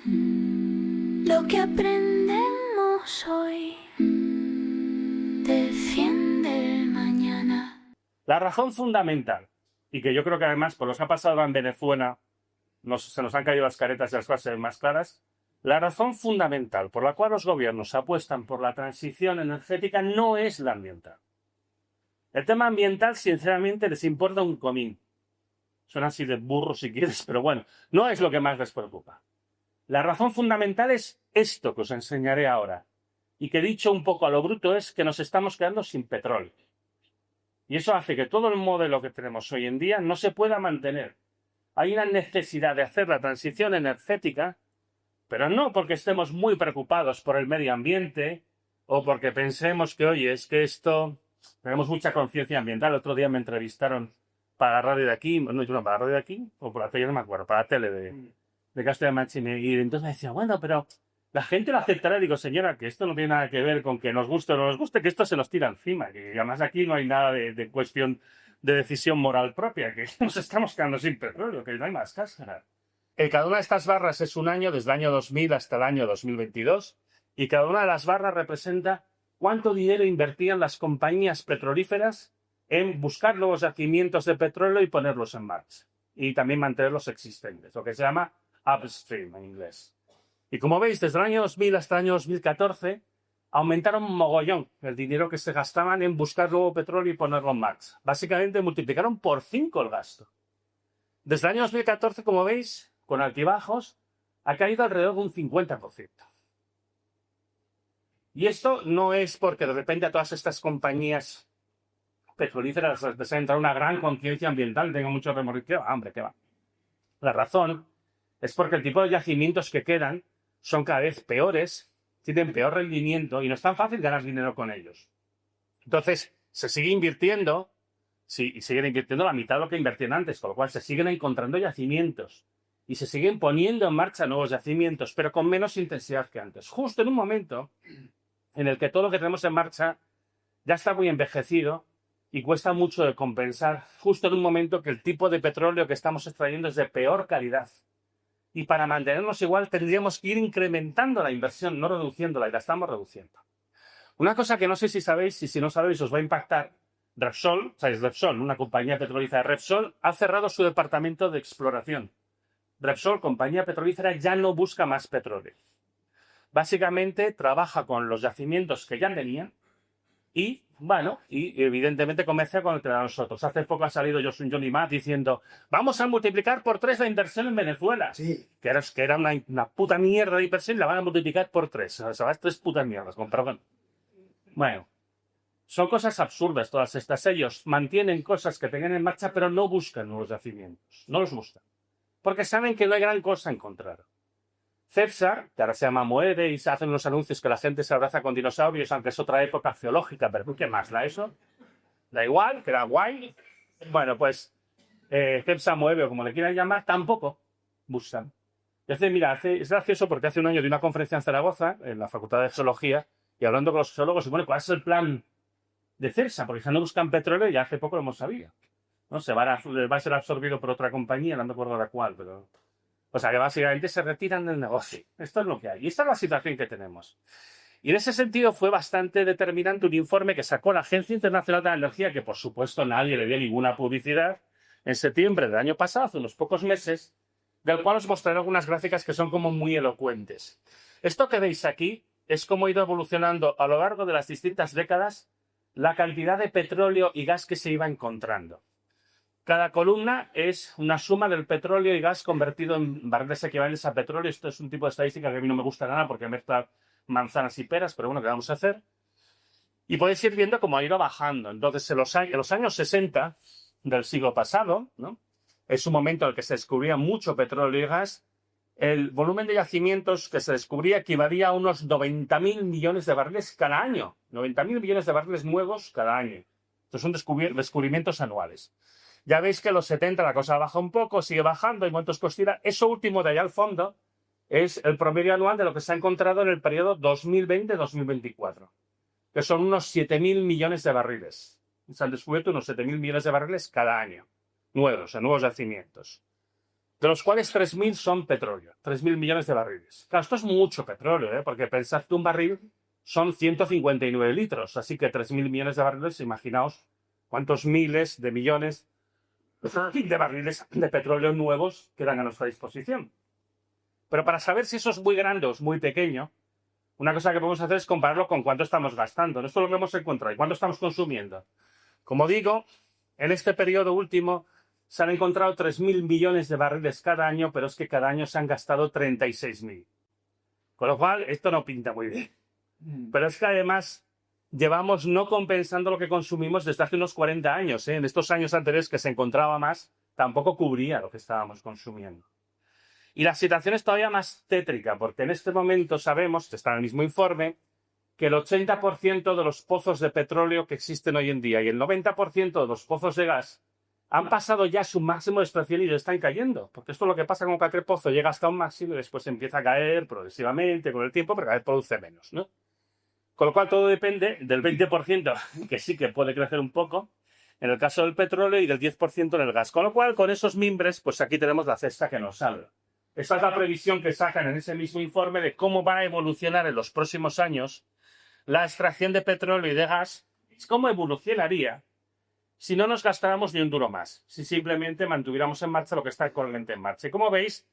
Lo que aprendemos hoy defiende el mañana. La razón fundamental, y que yo creo que además por lo que ha pasado en Venezuela, se nos han caído las caretas y las cosas se ven más claras, la razón fundamental por la cual los gobiernos apuestan por la transición energética no es la ambiental. El tema ambiental, sinceramente, les importa un comín. Son así de burros si quieres, pero bueno, no es lo que más les preocupa. La razón fundamental es esto que os enseñaré ahora. Y que dicho un poco a lo bruto es que nos estamos quedando sin petróleo. Y eso hace que todo el modelo que tenemos hoy en día no se pueda mantener. Hay una necesidad de hacer la transición energética, pero no porque estemos muy preocupados por el medio ambiente o porque pensemos que, oye, es que esto... Tenemos mucha conciencia ambiental. El otro día me entrevistaron para la radio de aquí, no, para la radio de aquí, o por la tele, no me acuerdo, para la tele de Castilla-Mancha, y entonces me decía, bueno, pero la gente lo aceptará. Digo, señora, que esto no tiene nada que ver con que nos guste o no nos guste, que esto se nos tira encima, que además aquí no hay nada de cuestión de decisión moral propia, que nos estamos quedando sin petróleo, que no hay más cáscara. Cada una de estas barras es un año, desde el año 2000 hasta el año 2022, y cada una de las barras representa cuánto dinero invertían las compañías petrolíferas en buscar nuevos yacimientos de petróleo y ponerlos en marcha. Y también mantenerlos existentes, lo que se llama upstream en inglés. Y como veis, desde el año 2000 hasta el año 2014, aumentaron mogollón el dinero que se gastaban en buscar nuevo petróleo y ponerlo en marcha. Básicamente multiplicaron por 5 el gasto. Desde el año 2014, como veis, con altibajos, ha caído alrededor de un 50%. Y esto no es porque de repente a todas estas compañías petrolíferas les ha entrado una gran conciencia ambiental, tengo mucho remordimiento. Hombre, ¿qué va? La razón es porque el tipo de yacimientos que quedan son cada vez peores, tienen peor rendimiento y no es tan fácil ganar dinero con ellos. Entonces, se sigue invirtiendo, sí, y siguen invirtiendo la mitad de lo que invertían antes, con lo cual se siguen encontrando yacimientos y se siguen poniendo en marcha nuevos yacimientos, pero con menos intensidad que antes. Justo en un momento en el que todo lo que tenemos en marcha ya está muy envejecido y cuesta mucho de compensar, justo en un momento que el tipo de petróleo que estamos extrayendo es de peor calidad. Y para mantenernos igual tendríamos que ir incrementando la inversión, no reduciéndola, y la estamos reduciendo. Una cosa que no sé si sabéis, y si no sabéis os va a impactar, Repsol, ¿sabéis? Repsol, una compañía petrolífera, Repsol ha cerrado su departamento de exploración. Repsol, compañía petrolífera, ya no busca más petróleo. Básicamente trabaja con los yacimientos que ya tenían y, bueno, y evidentemente comercia con entre nosotros. Hace poco ha salido Johnny Matt diciendo, vamos a multiplicar por 3 la inversión en Venezuela. Sí. Que era una puta mierda de inversión y la van a multiplicar por 3. O sea, 3 putas mierdas, con perdón. Bueno, son cosas absurdas todas estas. Ellos mantienen cosas que tenían en marcha, pero no buscan nuevos yacimientos. No los buscan. Porque saben que no hay gran cosa a encontrar. Cepsa, que ahora se llama Moeve y se hacen unos anuncios que la gente se abraza con dinosaurios, aunque es otra época geológica, pero ¿qué más da eso? Da igual, que era guay. Bueno, pues Cepsa, Moeve o como le quieran llamar, tampoco buscan. Es gracioso porque hace un año de una conferencia en Zaragoza, en la Facultad de Geología, y hablando con los geólogos, y bueno, ¿cuál es el plan de Cepsa? Porque ya no buscan petróleo y hace poco lo hemos sabido. ¿No? Va a ser absorbido por otra compañía, no me acuerdo de cuál, pero... O sea, que básicamente se retiran del negocio. Esto es lo que hay. Y esta es la situación que tenemos. Y en ese sentido fue bastante determinante un informe que sacó la Agencia Internacional de la Energía, que por supuesto nadie le dio ninguna publicidad, en septiembre del año pasado, hace unos pocos meses, del cual os mostraré algunas gráficas que son como muy elocuentes. Esto que veis aquí es cómo ha ido evolucionando a lo largo de las distintas décadas la cantidad de petróleo y gas que se iba encontrando. Cada columna es una suma del petróleo y gas convertido en barriles equivalentes a petróleo. Esto es un tipo de estadística que a mí no me gusta nada porque mezcla manzanas y peras, pero bueno, ¿qué vamos a hacer? Y podéis ir viendo cómo ha ido bajando. Entonces, en los años 60 del siglo pasado, ¿no? Es un momento en el que se descubría mucho petróleo y gas. El volumen de yacimientos que se descubría equivalía a unos 90.000 millones de barriles cada año. 90.000 millones de barriles nuevos cada año. Estos son descubrimientos anuales. Ya veis que en los 70 la cosa baja un poco, sigue bajando, hay momentos que oscila. Eso último de allá al fondo es el promedio anual de lo que se ha encontrado en el periodo 2020-2024, que son unos 7.000 millones de barriles. Se han descubierto unos 7.000 millones de barriles cada año, nuevos, en nuevos yacimientos. de los cuales 3.000 son petróleo, 3.000 millones de barriles. Claro, esto es mucho petróleo, ¿eh? Porque pensad que un barril son 159 litros, así que 3.000 millones de barriles, imaginaos cuántos miles de millones de barriles de petróleo nuevos quedan a nuestra disposición. Pero para saber si eso es muy grande o es muy pequeño, una cosa que podemos hacer es compararlo con cuánto estamos gastando. Esto es lo que hemos encontrado. ¿Y cuánto estamos consumiendo? Como digo, en este periodo último se han encontrado 3.000 millones de barriles cada año, pero es que cada año se han gastado 36.000. Con lo cual, esto no pinta muy bien. Pero es que además llevamos no compensando lo que consumimos desde hace unos 40 años. En estos años anteriores que se encontraba más, tampoco cubría lo que estábamos consumiendo. Y la situación es todavía más tétrica, porque en este momento sabemos, está en el mismo informe, que el 80% de los pozos de petróleo que existen hoy en día y el 90% de los pozos de gas han pasado ya su máximo de extracción y ya están cayendo. Porque esto es lo que pasa con cualquier pozo, llega hasta un máximo y después empieza a caer progresivamente con el tiempo, pero cada vez produce menos, ¿no? Con lo cual todo depende del 20%, que sí que puede crecer un poco, en el caso del petróleo, y del 10% en el gas. Con lo cual, con esos mimbres, pues aquí tenemos la cesta que nos sale. Esa es la previsión que sacan en ese mismo informe de cómo va a evolucionar en los próximos años la extracción de petróleo y de gas, cómo evolucionaría si no nos gastáramos ni un duro más, si simplemente mantuviéramos en marcha lo que está actualmente en marcha. Y como veis,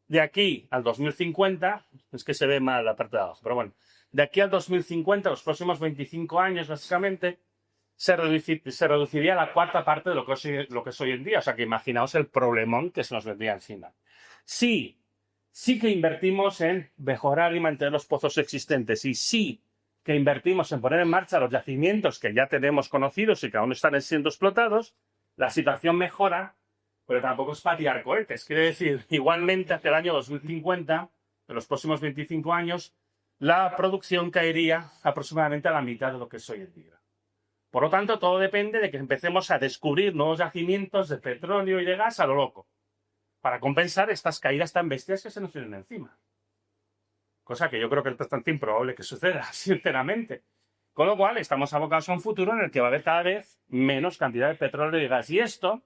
de aquí al 2050, es que se ve mal la parte de abajo, pero bueno, de aquí al 2050, los próximos 25 años básicamente, se reduciría a la cuarta parte de lo que es hoy en día. O sea que imaginaos el problemón que se nos vendría encima. Sí que invertimos en mejorar y mantener los pozos existentes y sí que invertimos en poner en marcha los yacimientos que ya tenemos conocidos y que aún están siendo explotados, la situación mejora, pero tampoco es para tirar cohetes. Quiere decir, igualmente hacia el año 2050, en los próximos 25 años, la producción caería aproximadamente a la mitad de lo que es hoy en día. Por lo tanto, todo depende de que empecemos a descubrir nuevos yacimientos de petróleo y de gas a lo loco, para compensar estas caídas tan bestias que se nos vienen encima. Cosa que yo creo que es bastante improbable que suceda, sinceramente. Con lo cual, estamos abocados a un futuro en el que va a haber cada vez menos cantidad de petróleo y gas. Y esto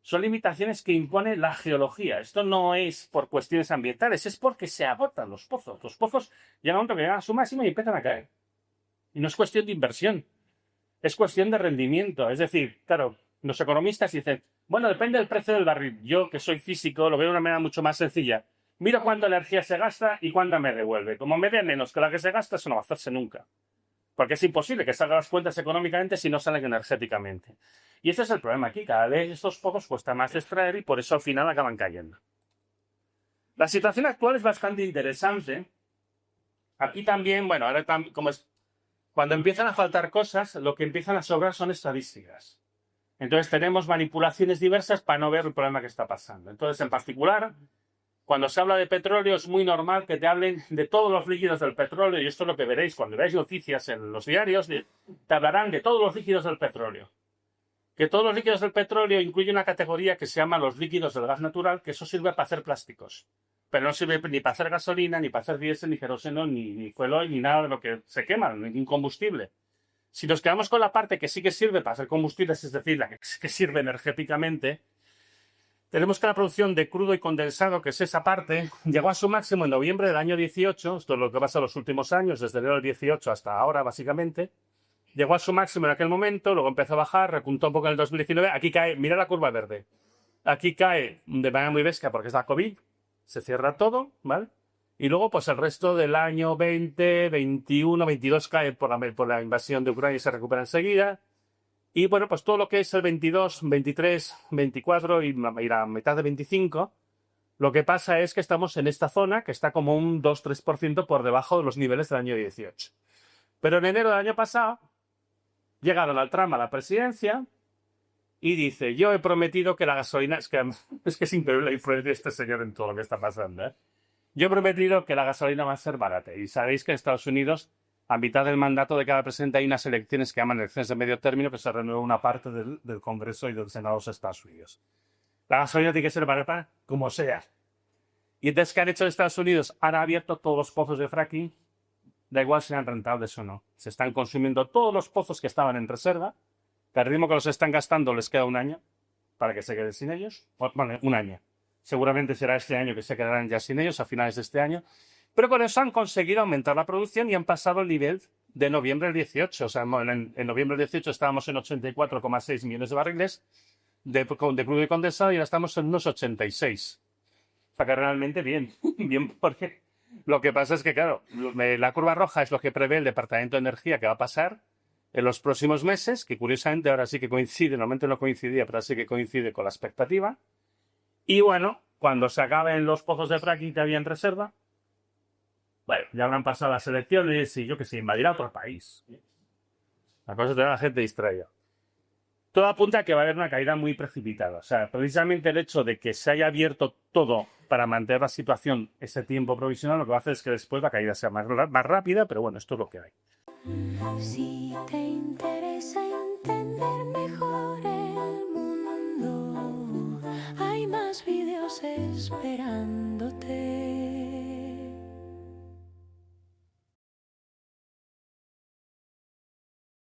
son limitaciones que impone la geología. Esto no es por cuestiones ambientales, es porque se agotan los pozos. Los pozos llegan a un momento que llegan a su máximo y empiezan a caer. Y no es cuestión de inversión, es cuestión de rendimiento. Es decir, claro, los economistas dicen, bueno, depende del precio del barril. Yo, que soy físico, lo veo de una manera mucho más sencilla. Miro cuánta energía se gasta y cuánta me devuelve. Como me dé menos que la que se gasta, eso no va a hacerse nunca. Porque es imposible que salgan las cuentas económicamente si no salen energéticamente. Y este es el problema aquí. Cada vez estos pozos cuesta más extraer y por eso al final acaban cayendo. La situación actual es bastante interesante. Aquí también, bueno, ahora como es, cuando empiezan a faltar cosas, lo que empiezan a sobrar son estadísticas. Entonces tenemos manipulaciones diversas para no ver el problema que está pasando. Entonces, en particular, cuando se habla de petróleo es muy normal que te hablen de todos los líquidos del petróleo, y esto es lo que veréis cuando veáis noticias en los diarios, te hablarán de todos los líquidos del petróleo. Que todos los líquidos del petróleo incluyen una categoría que se llama los líquidos del gas natural, que eso sirve para hacer plásticos. Pero no sirve ni para hacer gasolina, ni para hacer diésel, ni queroseno, ni fuel oil, ni nada de lo que se quema, ningún combustible. Si nos quedamos con la parte que sí que sirve para hacer combustibles, es decir, la que sirve energéticamente, tenemos que la producción de crudo y condensado, que es esa parte, llegó a su máximo en noviembre del año 18, esto es lo que pasa en los últimos años, desde enero del 18 hasta ahora, básicamente. Llegó a su máximo en aquel momento, luego empezó a bajar, repuntó un poco en el 2019. Aquí cae, mira la curva verde. Aquí cae de manera muy bestia porque es la COVID, se cierra todo, ¿vale? Y luego, pues el resto del año 20, 21, 22 cae por la invasión de Ucrania y se recupera enseguida. Y bueno, pues todo lo que es el 22, 23, 24 y la mitad de 25, lo que pasa es que estamos en esta zona que está como un 2-3% por debajo de los niveles del año 18. Pero en enero del año pasado llegaron al Trump a la presidencia y dice, yo he prometido que la gasolina... Es que es increíble la influencia de este señor en todo lo que está pasando, ¿eh? Yo he prometido que la gasolina va a ser barata. Y sabéis que en Estados Unidos, a mitad del mandato de cada presidente, hay unas elecciones que llaman elecciones de medio término, que se renueva una parte del Congreso y del Senado de los Estados Unidos. La gasolina tiene que ser barata como sea. Y entonces, ¿qué han hecho en Estados Unidos? Han abierto todos los pozos de fracking. Da igual si sean rentables o no. Se están consumiendo todos los pozos que estaban en reserva. Que al ritmo que los están gastando les queda un año para que se queden sin ellos. Bueno, un año. Seguramente será este año que se quedarán ya sin ellos, a finales de este año. Pero con eso han conseguido aumentar la producción y han pasado el nivel de noviembre del 18. O sea, en noviembre del 18 estábamos en 84,6 millones de barriles de crudo y condensado y ahora estamos en unos 86. O sea que realmente bien, bien, porque lo que pasa es que, claro, la curva roja es lo que prevé el Departamento de Energía que va a pasar en los próximos meses, que curiosamente ahora sí que coincide, normalmente no coincidía, pero ahora sí que coincide con la expectativa. Y bueno, cuando se acaben los pozos de fracking que había en reserva, bueno, ya habrán pasado las elecciones y yo que sé, invadirá otro país. La cosa es tener a la gente distraída. Todo apunta a que va a haber una caída muy precipitada. O sea, precisamente el hecho de que se haya abierto todo para mantener la situación ese tiempo provisional, lo que va a hacer es que después la caída sea más rápida, pero bueno, esto es lo que hay. Si te interesa entender mejor el mundo, hay más vídeos esperando.